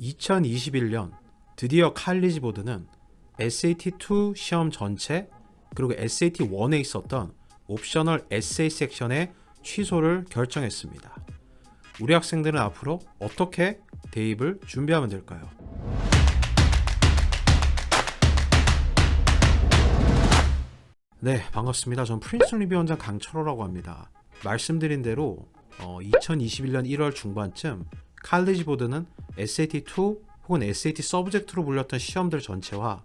2021년 드디어 칼리지 보드는 SAT2 시험 전체 그리고 SAT1에 있었던 옵셔널 에세이 섹션의 취소를 결정했습니다. 우리 학생들은 앞으로 어떻게 대입을 준비하면 될까요? 네, 반갑습니다. 전 프린스턴 리뷰원장 강철호라고 합니다. 말씀드린 대로 2021년 1월 중반쯤 칼리지 보드는 SAT2 혹은 SAT 서브젝트로 불렸던 시험들 전체와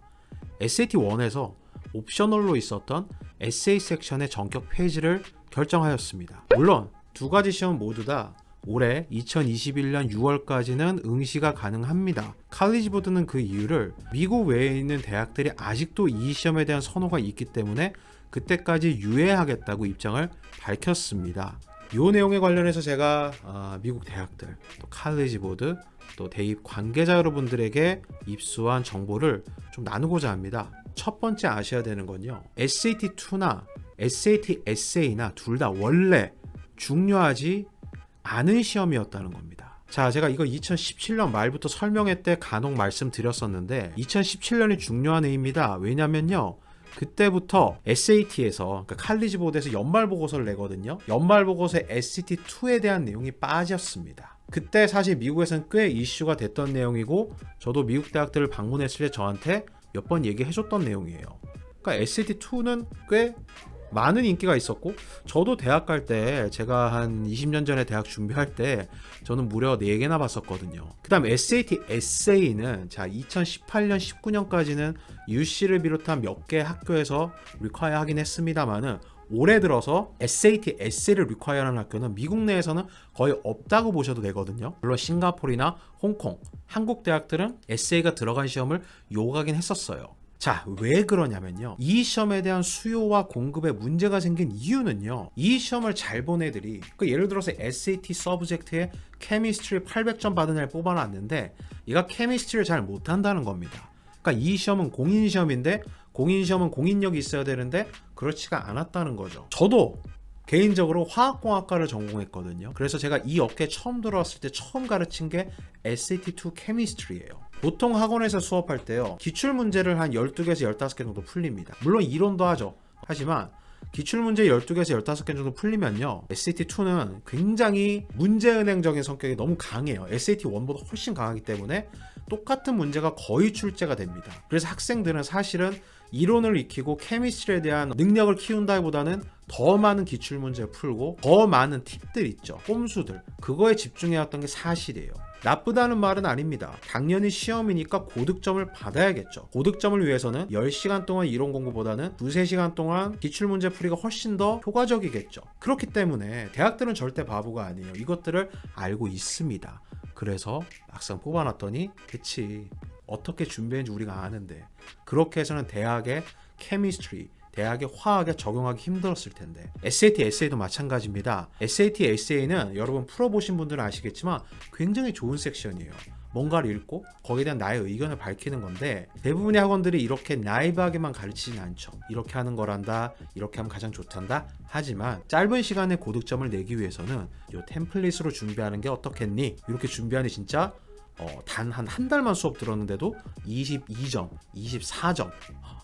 SAT1에서 옵셔널로 있었던 에세이 섹션의 전격 폐지를 결정하였습니다. 물론 두 가지 시험 모두 다 올해 2021년 6월까지는 응시가 가능합니다. 칼리지 보드는 그 이유를 미국 외에 있는 대학들이 아직도 이 시험에 대한 선호가 있기 때문에 그때까지 유예하겠다고 입장을 밝혔습니다. 이 내용에 관련해서 제가 미국 대학들, 또 칼리지 보드, 또 대입 관계자 여러분들에게 입수한 정보를 좀 나누고자 합니다. 첫 번째 아셔야 되는 건요, SAT2나 SAT 에세이나 둘 다 원래 중요하지 않은 시험이었다는 겁니다. 자, 제가 이거 2017년 말부터 설명회 때 간혹 말씀드렸었는데 2017년이 중요한 해입니다. 왜냐면요, 그때부터 SAT에서, 그러니까 칼리지 보드에서 연말 보고서를 내거든요. 연말 보고서에 SAT2에 대한 내용이 빠졌습니다. 그때 사실 미국에서는 꽤 이슈가 됐던 내용이고, 저도 미국 대학들을 방문했을 때 저한테 몇 번 얘기해줬던 내용이에요. 그러니까 SAT2는 꽤 많은 인기가 있었고, 저도 대학 갈 때, 제가 한 20년 전에 대학 준비할 때 저는 무려 4개나 봤었거든요. 그 다음 SAT 에세이는 자 2018년 19년까지는 UC를 비롯한 몇 개 학교에서 리콰이어 하긴 했습니다만은, 올해 들어서 SAT 에세이를 리콰이어하는 학교는 미국 내에서는 거의 없다고 보셔도 되거든요. 물론 싱가포르나 홍콩, 한국 대학들은 에세이가 들어간 시험을 요구하긴 했었어요. 자, 왜 그러냐면요, 이 시험에 대한 수요와 공급에 문제가 생긴 이유는요, 이 시험을 잘 본 애들이, 예를 들어서 SAT 서브젝트에 케미스트리 800점 받은 애를 뽑아놨는데 얘가 케미스트리를 잘 못한다는 겁니다. 그러니까 이 시험은 공인시험인데, 공인시험은 공인력이 있어야 되는데 그렇지가 않았다는 거죠. 저도 개인적으로 화학공학과를 전공했거든요. 그래서 제가 이 업계에 처음 들어왔을 때 처음 가르친 게 SAT2 케미스트리예요. 보통 학원에서 수업할 때요, 기출문제를 한 12개에서 15개 정도 풀립니다. 물론 이론도 하죠. 하지만 기출문제 12개에서 15개 정도 풀리면요, SAT2는 굉장히 문제은행적인 성격이 너무 강해요. SAT1보다 훨씬 강하기 때문에 똑같은 문제가 거의 출제가 됩니다. 그래서 학생들은 사실은 이론을 익히고 케미스트리에 대한 능력을 키운다기보다는 더 많은 기출문제를 풀고 더 많은 팁들 있죠, 꼼수들, 그거에 집중해왔던 게 사실이에요. 나쁘다는 말은 아닙니다. 당연히 시험이니까 고득점을 받아야겠죠. 고득점을 위해서는 10시간 동안 이론 공부보다는 2-3시간 동안 기출문제 풀이가 훨씬 더 효과적이겠죠. 그렇기 때문에 대학들은 절대 바보가 아니에요. 이것들을 알고 있습니다. 그래서 막상 뽑아놨더니 그치, 어떻게 준비했는지 우리가 아는데, 그렇게 해서는 대학의 케미스트리, 대학의 화학에 적용하기 힘들었을 텐데. SAT 에세이도 마찬가지입니다. SAT 에세이는 여러분 풀어보신 분들은 아시겠지만 굉장히 좋은 섹션이에요. 뭔가를 읽고 거기에 대한 나의 의견을 밝히는 건데, 대부분의 학원들이 이렇게 나이브하게만 가르치진 않죠. 이렇게 하는 거란다, 이렇게 하면 가장 좋단다. 하지만 짧은 시간에 고득점을 내기 위해서는 이 템플릿으로 준비하는 게 어떻겠니? 이렇게 준비하니 진짜 단 한 달만 수업 들었는데도 22점, 24점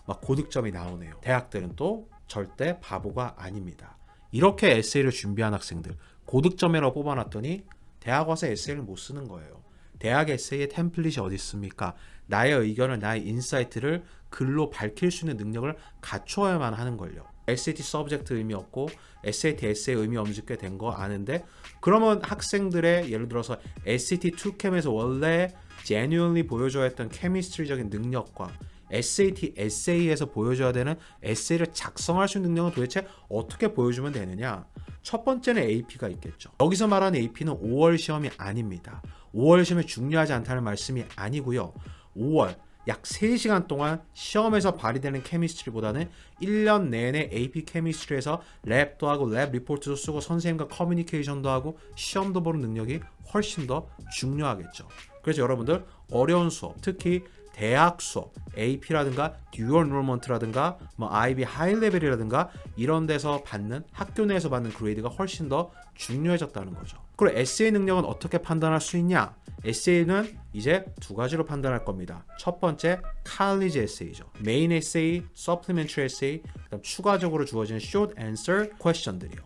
막 고득점이 나오네요. 대학들은 또 절대 바보가 아닙니다. 이렇게 에세이를 준비한 학생들 고득점이라고 뽑아놨더니 대학 와서 에세이를 못 쓰는 거예요. 대학 에세이의 템플릿이 어디 있습니까? 나의 의견을, 나의 인사이트를 글로 밝힐 수 있는 능력을 갖춰야만 하는 걸요. SAT 서브젝트 의미 없고 SAT 에세이 의미 없는 지 꽤 된 거 아는데, 그러면 학생들의 예를 들어서 SAT 2캠에서 원래 genuinely 보여줘야 했던 케미스트리적인 능력과 SAT 에세이에서 보여줘야 되는 에세이를 작성할 수 있는 능력은 도대체 어떻게 보여주면 되느냐? 첫 번째는 AP가 있겠죠. 여기서 말하는 AP는 5월 시험이 아닙니다. 5월 시험이 중요하지 않다는 말씀이 아니고요, 5월 약 3시간 동안 시험에서 발휘되는 케미스트리보다는 1년 내내 AP 케미스트리에서 랩도 하고 랩 리포트도 쓰고 선생님과 커뮤니케이션도 하고 시험도 보는 능력이 훨씬 더 중요하겠죠. 그래서 여러분들 어려운 수업, 특히 대학 수업, AP라든가 듀얼 인롤먼트라든가 뭐 IB 하이 레벨이라든가 이런 데서 받는 학교 내에서 받는 그레이드가 훨씬 더 중요해졌다는 거죠. 그리고 에세이 능력은 어떻게 판단할 수 있냐? 에세이는 이제 두 가지로 판단할 겁니다. 첫 번째, 칼리지 에세이죠. 메인 에세이, 서플리멘터리 에세이, 그다음 추가적으로 주어지는 short answer question들이요.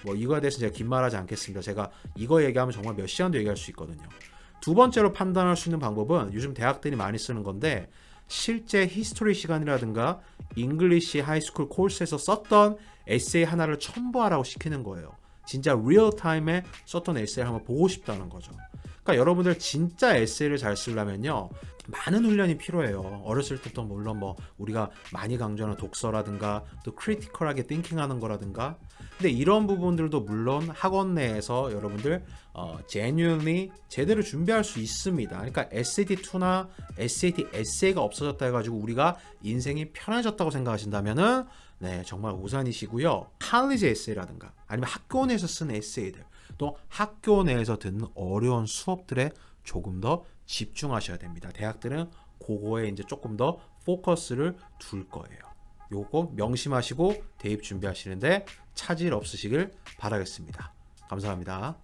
뭐 이거에 대해서 제가 긴 말하지 않겠습니다. 제가 이거 얘기하면 정말 몇 시간도 얘기할 수 있거든요. 두 번째로 판단할 수 있는 방법은 요즘 대학들이 많이 쓰는 건데 실제 히스토리 시간이라든가 잉글리시 하이스쿨 코र्스에서 썼던 에세이 하나를 첨부하라고 시키는 거예요. 진짜 리얼타임에 썼던 에세이를 한번 보고 싶다는 거죠. 그러니까 여러분들 진짜 에세이를 잘 쓰려면요 많은 훈련이 필요해요. 어렸을 때부터 물론 뭐 우리가 많이 강조하는 독서라든가 또 크리티컬하게 띵킹하는 거라든가 근데 이런 부분들도 물론 학원 내에서 여러분들 genuinely 제대로 준비할 수 있습니다. 그러니까 SAT2나 SAT 에세이가 없어졌다 해가지고 우리가 인생이 편해졌다고 생각하신다면은 네 정말 오산이시고요. 칼리지 에세이라든가 아니면 학교 내에서 쓴 에세이들 또 학교 내에서 듣는 어려운 수업들에 조금 더 집중하셔야 됩니다. 대학들은 그거에 이제 조금 더 포커스를 둘 거예요. 요거 명심하시고 대입 준비하시는데 차질 없으시길 바라겠습니다. 감사합니다.